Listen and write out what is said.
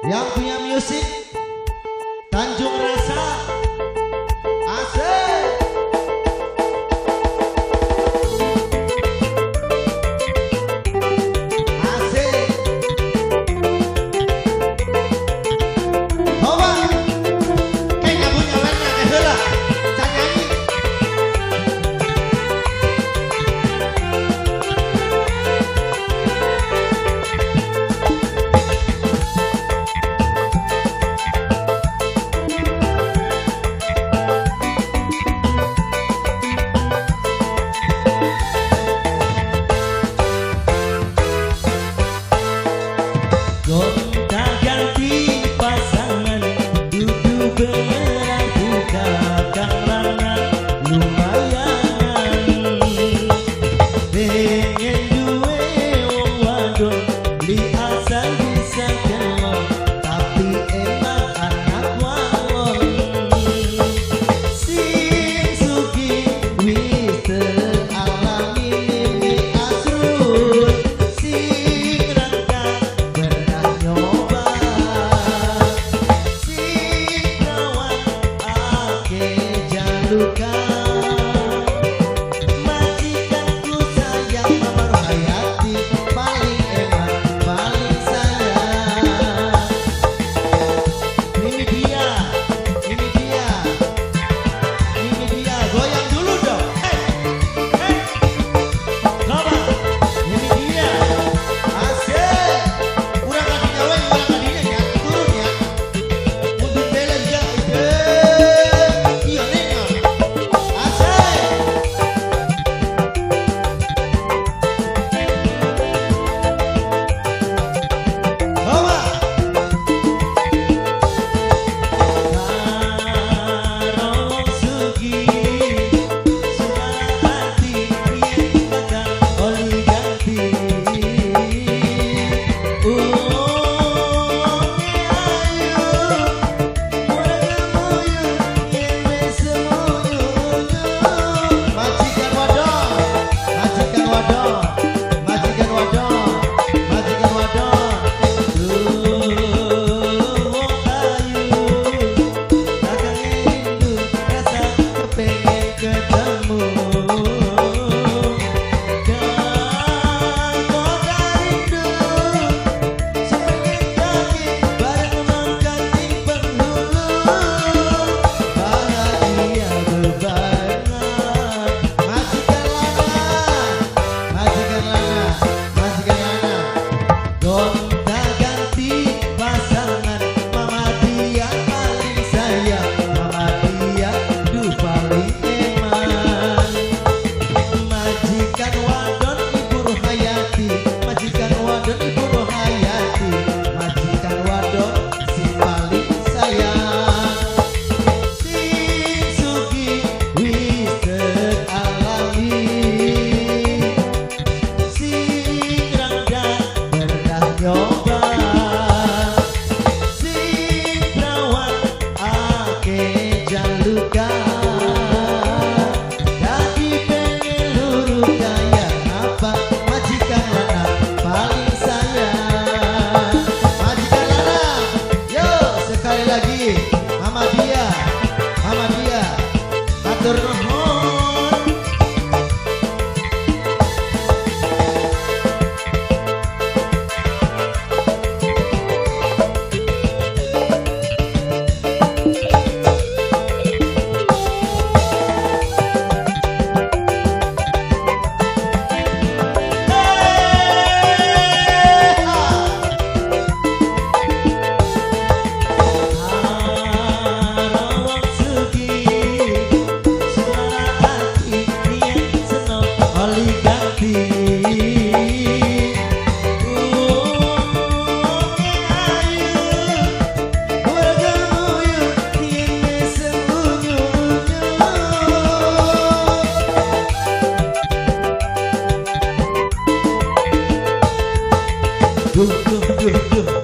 Yang punya musik Tanjung Rasa asik. Asik. Bawa kayak gak punya warna heula can nyanyi. Gonta-ganti pasangan duduk berangku kakang lanang lumayan pengen duwe wong wadon li asal bisa kelon tapi emang anak walon sing sugih wis teralami mimpi asrun sing rangka nyoba si kawan ake jalukan majikanku sayang Mama Rohayati paling emak paling sayang. Ini dia goyang dulu dong. Hey coba ini dia Asik. Urang kadinya we urang kadinya nya turun ya. Untuk bela juga. Iya neng. Asik. Bawa. Karong sugi suara hati yen kakang oli ganti Majikan wadon, majikan wadon, majikan wadon, majikan wadon. ketemu Bahagia bebarengan. Majikan lana, majikan lana. gonta-ganti pasangan Mama dia paling sayang Mama dia du paling eman majikan wadon Ibu Rohayati majikan wadon Ibu Rohayati majikan wadon si paling sayang sing sugih wis teralami sing rangga pernah nyoba sing perawan ake jalukan jadi pengen luru kaya apa majikan lana paling sayang. Majikan lana. Yo, sekali lagi. Mama dia. Matur nuhun. Karong sugi suara hati yen seneng oli ganti duh